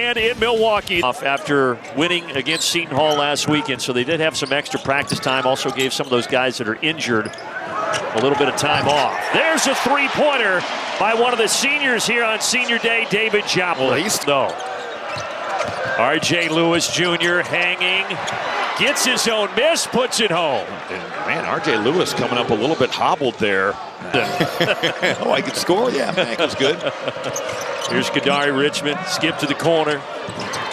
and in Milwaukee. After winning against Seton Hall last weekend, so they did have some extra practice time. Also gave some of those guys that are injured a little bit of time off. There's a three-pointer by one of the seniors here on senior day, David Joplin. No. R.J. Lewis Jr. hanging, gets his own miss, puts it home. And man, R.J. Lewis coming up a little bit hobbled there. Oh, I could score? Yeah, that was good. Here's Kadari Richmond, skip to the corner.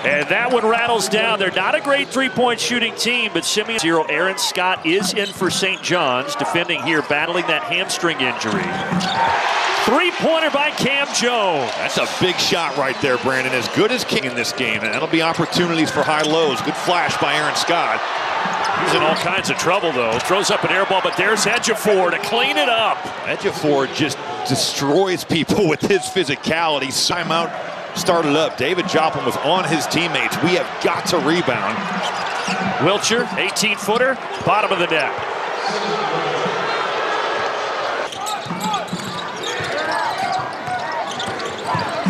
And that one rattles down. They're not a great three-point shooting team, but Simeon 0. Aaron Scott is in for St. John's, defending here, battling that hamstring injury. Three-pointer by Cam Jones. That's a big shot right there, Brandon. As good as King in this game, and that'll be opportunities for high-lows. Good flash by Aaron Scott. He's in all kinds of trouble, though. Throws up an air ball, but there's Ejiofor to clean it up. Ejiofor just destroys people with his physicality. Timeout started up. David Joplin was on his teammates. We have got to rebound. Wilcher, 18-footer, bottom of the net.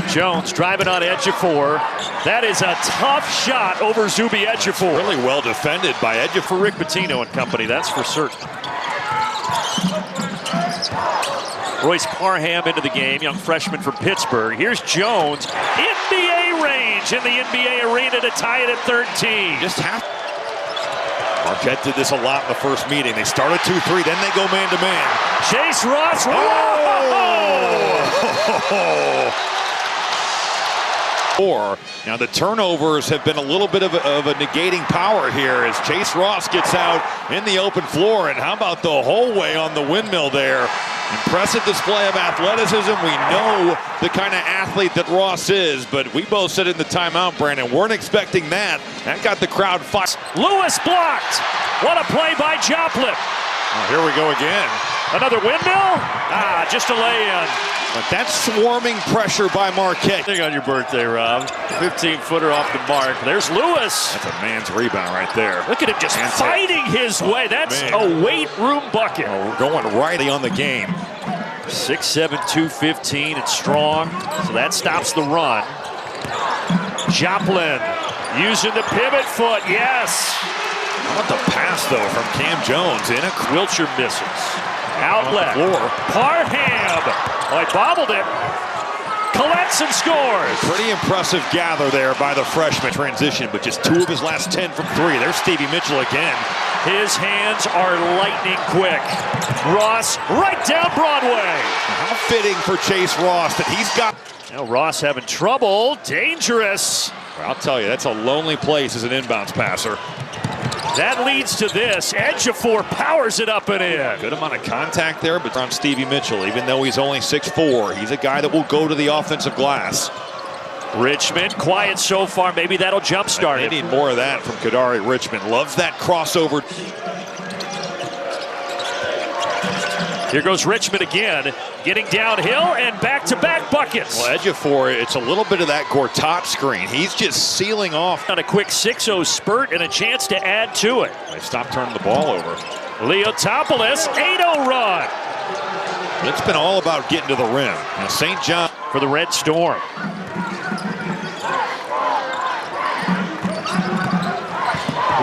Jones driving on Ejiofor. That is a tough shot over Zuby Ejiofor. Really well defended by Ejiofor. Rick Pitino and company, that's for certain. Royce Parham into the game, young freshman from Pittsburgh. Here's Jones, NBA range in the NBA arena to tie it at 13. Just half. Marquette did this a lot in the first meeting. They started 2-3, then they go man-to-man. Chase Ross. Now the turnovers have been a little bit of a negating power here as Chase Ross gets out in the open floor. And how about the whole way on the windmill there? Impressive display of athleticism. We know the kind of athlete that Ross is, but we both said in the timeout, Brandon, weren't expecting that. That got the crowd fired. Lewis blocked. What a play by Joplin. Oh, here we go again. Another windmill? Just a lay-in. But that's swarming pressure by Marquette. Thing on your birthday, Rob. 15-footer off the mark. There's Lewis. That's a man's rebound right there. Look at him just fighting his way. That's a weight room bucket. Oh, we're going righty on the game. 6'7", 215 and strong. So that stops the run. Joplin using the pivot foot. Yes. How about the pass, though, from Cam Jones? Wilcher misses. Outlet. Parham. Oh, he bobbled it. Collects and scores. Pretty impressive gather there by the freshman. Transition, but just 2 of his last 10 from 3. There's Stevie Mitchell again. His hands are lightning quick. Ross right down Broadway. How fitting for Chase Ross that he's got. Now Ross having trouble. Dangerous. Well, I'll tell you, that's a lonely place as an inbounds passer. That leads to this. Ejiofor powers it up and in. Good amount of contact there, but on Stevie Mitchell, even though he's only 6'4", he's a guy that will go to the offensive glass. Richmond, quiet so far. Maybe that'll jumpstart it. They need more of that from Kadari Richmond. Loves that crossover. Here goes Richmond again, getting downhill and back-to-back buckets. Well, Ejiofor, it's a little bit of that Gortat screen. He's just sealing off. On a quick 6-0 spurt and a chance to add to it. They stopped turning the ball over. Leotopoulos, 8-0 run. It's been all about getting to the rim. Now St. John for the Red Storm.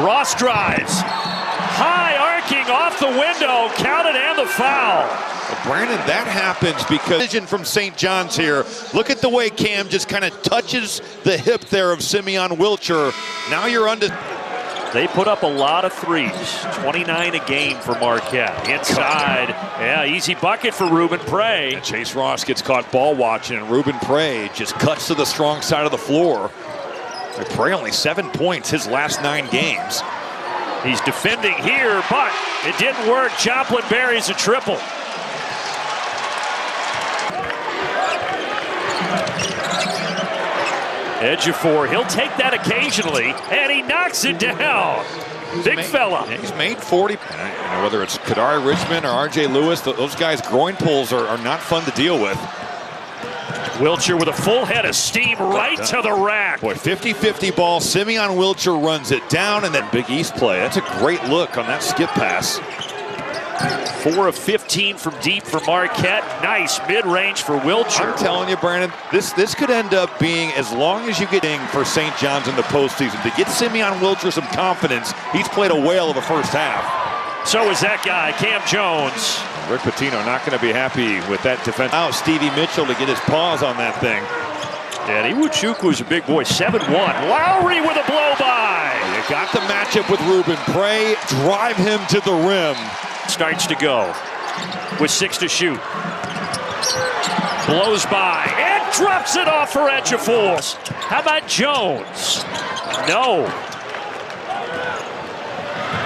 Ross drives. High arcing off the window, counted and the foul. Well, Brandon, that happens because vision from St. John's here. Look at the way Cam just kind of touches the hip there of Simeon Wilcher. Now you're under. They put up a lot of threes, 29 a game for Marquette. Inside, yeah, easy bucket for Ruben Prey. And Chase Ross gets caught ball watching, and Ruben Prey just cuts to the strong side of the floor. Prey only 7 points his last 9 games. He's defending here, but it didn't work. Joplin buries a triple. Ejiofor, he'll take that occasionally, and he knocks it down. Big fella. Yeah, he's made 40. You know, whether it's Kadari Richmond or R.J. Lewis, those guys' groin pulls are not fun to deal with. Wilcher with a full head of steam right to the rack. Boy, 50-50 ball. Simeon Wilcher runs it down, and then Big East play. That's a great look on that skip pass. 4 of 15 from deep for Marquette. Nice mid-range for Wilcher. I'm telling you, Brandon, this could end up being, as long as you get in for St. John's in the postseason, to get Simeon Wilcher some confidence. He's played a whale of a first half. So is that guy, Cam Jones. Rick Pitino not going to be happy with that defense. Now Stevie Mitchell to get his paws on that thing. And Iwuchukwu a big boy, 7-1. Lowry with a blow-by. You got the matchup with Ruben. Pray, drive him to the rim. Starts to go with 6 to shoot. Blows by and drops it off for Ejiofor. How about Jones? No.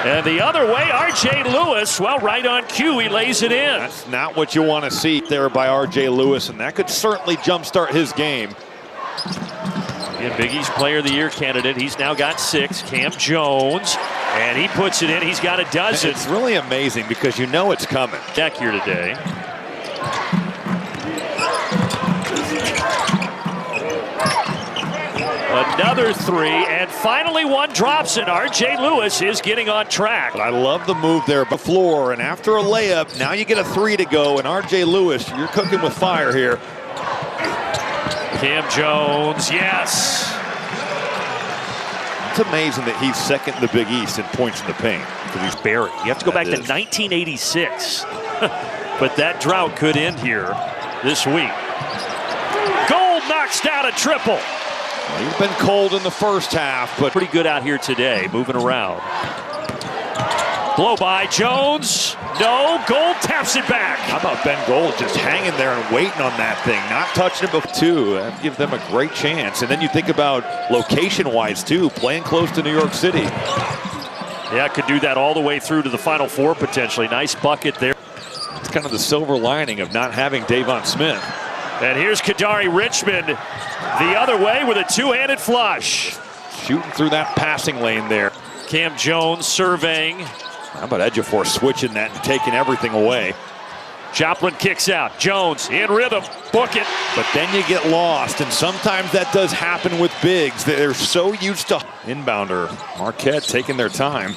And the other way, R.J. Lewis, well, right on cue, he lays it in. That's not what you want to see there by R.J. Lewis, and that could certainly jumpstart his game. And Big East Player of the Year candidate. He's now got 6. Cam Jones, and he puts it in. He's got a dozen. It's really amazing because you know it's coming. Deck here today. Another 3, and finally one drops, and R.J. Lewis is getting on track. But I love the move there by floor, and after a layup, now you get a 3 to go, and R.J. Lewis, you're cooking with fire here. Cam Jones, yes. It's amazing that he's second in the Big East in points in the paint. He's buried. You have to go back to 1986. But that drought could end here this week. Gold knocks down a triple. Well, he's been cold in the first half, but pretty good out here today, moving around. Blow by Jones. No, Gold taps it back. How about Ben Gold just hanging there and waiting on that thing, not touching it before two. That give them a great chance. And then you think about location-wise too, playing close to New York City. Yeah, could do that all the way through to the Final Four potentially. Nice bucket there. It's kind of the silver lining of not having Davon Smith. And here's Kadari Richmond the other way with a two-handed flush. Shooting through that passing lane there. Cam Jones surveying. How about Ejiofor switching that and taking everything away? Joplin kicks out. Jones in rhythm. Book it. But then you get lost, and sometimes that does happen with bigs. They're so used to inbounder. Marquette taking their time.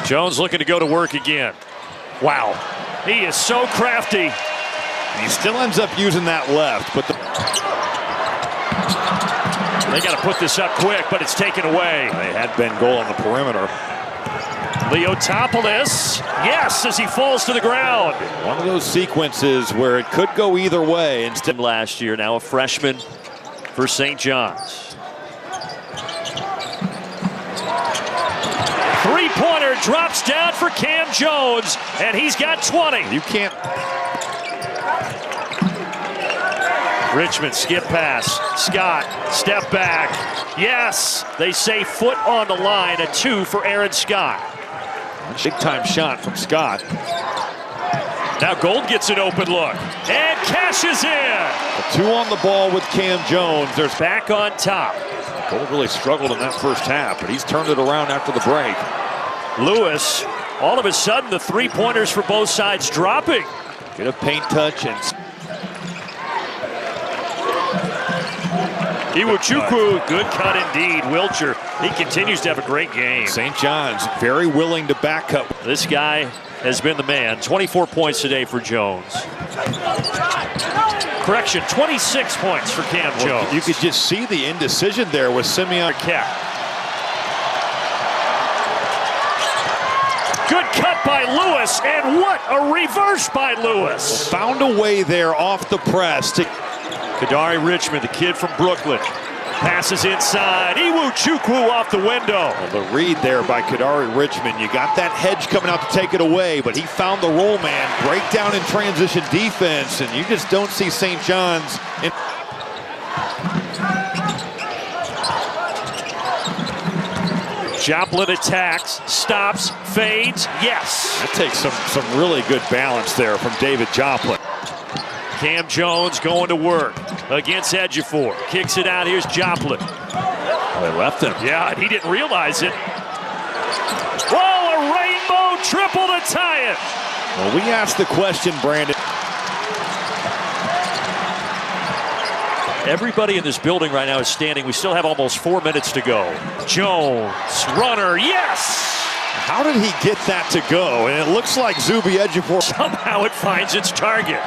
Jones looking to go to work again. Wow. He is so crafty. And he still ends up using that left, but they got to put this up quick, but it's taken away. They had Ben Goal on the perimeter. Leotopoulos, yes, as he falls to the ground. One of those sequences where it could go either way. Instead, last year, now a freshman for St. John's. Three-pointer drops down for Cam Jones, and he's got 20. You can't. Richmond skip pass. Scott, step back. Yes, they say foot on the line. A 2 for Aaron Scott. Big-time shot from Scott. Now Gold gets an open look and cashes in. A 2 on the ball with Cam Jones. There's back on top. Gold really struggled in that first half, but he's turned it around after the break. Lewis, all of a sudden the three-pointers for both sides dropping. Get a paint touch and Iwuchukwu, good cut indeed. Wilcher, he continues to have a great game. St. John's very willing to back up. This guy has been the man. 24 points today for Jones. Correction, 26 points for Cam Jones. You could just see the indecision there with Simeon. Marquette. Good cut by Lewis, and what a reverse by Lewis. Found a way there off the press to Kadari Richmond, the kid from Brooklyn, passes inside. Iwuchukwu off the window. Well, the read there by Kadari Richmond. You got that hedge coming out to take it away, but he found the roll man. Breakdown in transition defense, and you just don't see St. John's. Joplin attacks, stops, fades, yes. That takes some really good balance there from David Joplin. Cam Jones going to work against Ejiofor. Kicks it out. Here's Joplin. Oh, they left him. Yeah, and he didn't realize it. Whoa, a rainbow triple to tie it. Well, we asked the question, Brandon. Everybody in this building right now is standing. We still have almost 4 minutes to go. Jones, runner, yes! How did he get that to go? And it looks like Zuby Ejiofor. Somehow it finds its target.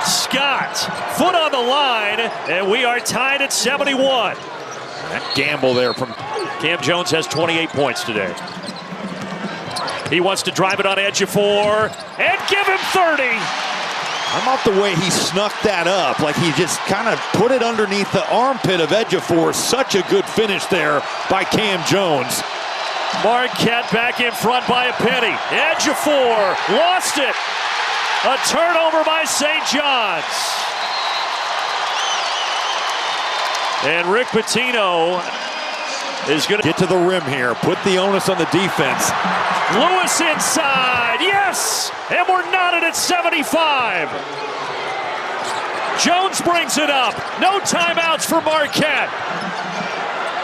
Scott, foot on the line, and we are tied at 71. That gamble there from Cam Jones has 28 points today. He wants to drive it on Ejiofor and give him 30. How about the way he snuck that up? Like he just kind of put it underneath the armpit of Ejiofor. Such a good finish there by Cam Jones. Marquette back in front by a penny. Ejiofor lost it. A turnover by St. John's. And Rick Pitino is going to get to the rim here. Put the onus on the defense. Lewis inside. Yes! And we're knotted at 75. Jones brings it up. No timeouts for Marquette.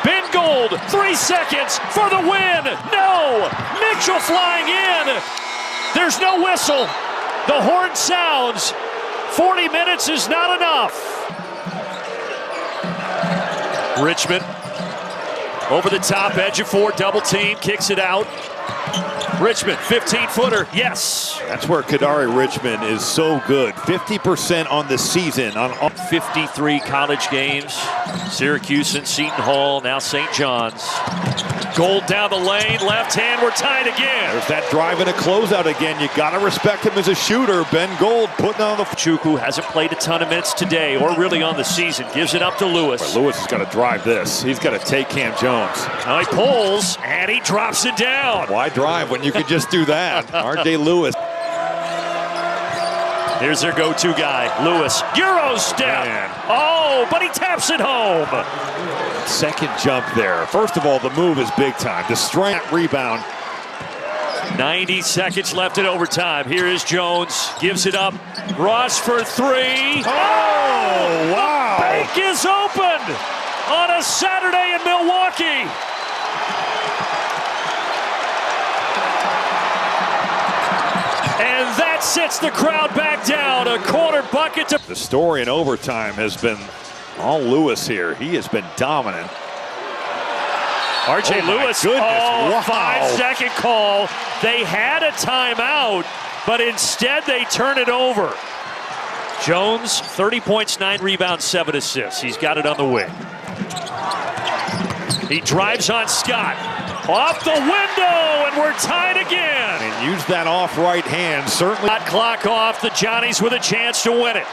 Ben Gold, 3 seconds for the win. No! Mitchell flying in. There's no whistle. The horn sounds. 40 minutes is not enough. Richmond over the top, Ejiofor double team, kicks it out. Richmond, 15-footer, yes. That's where Kadari Richmond is so good. 50% on the season. On 53 college games. Syracuse and Seton Hall, now St. John's. Gold down the lane, left hand, we're tied again. There's that drive and a closeout again. You gotta respect him as a shooter. Ben Gold putting on the... Chukwu hasn't played a ton of minutes today or really on the season. Gives it up to Lewis. But Lewis has got to drive this. He's got to take Cam Jones. Now he pulls and he drops it down. Why drive when you could just do that? R.J. Lewis. Here's their go-to guy, Lewis. Euro step. Man. Oh, but he taps it home. Second jump there. First of all, the move is big time. The strength rebound. 90 seconds left in overtime. Here is Jones. Gives it up. Ross for 3. Oh, wow. The bank is open on a Saturday in Milwaukee. And that sits the crowd back down. A corner bucket to... The story in overtime has been all Lewis here. He has been dominant. R.J. Lewis, Wow. 5-second call. They had a timeout, but instead they turn it over. Jones, 30 points, 9 rebounds, 7 assists. He's got it on the wing. He drives on Scott. Off the window, and we're tied again. And use that off right hand, certainly. Hot clock off, the Johnnies with a chance to win it.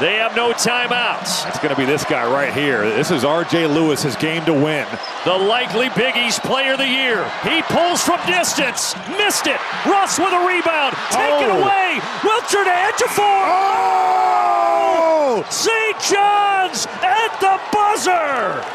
They have no timeouts. It's going to be this guy right here. This is R.J. Lewis's game to win. The likely Big East Player of the Year. He pulls from distance. Missed it. Russ with a rebound. Taken away. Wiltshire to Ejiofor. Oh! St. John's at the buzzer.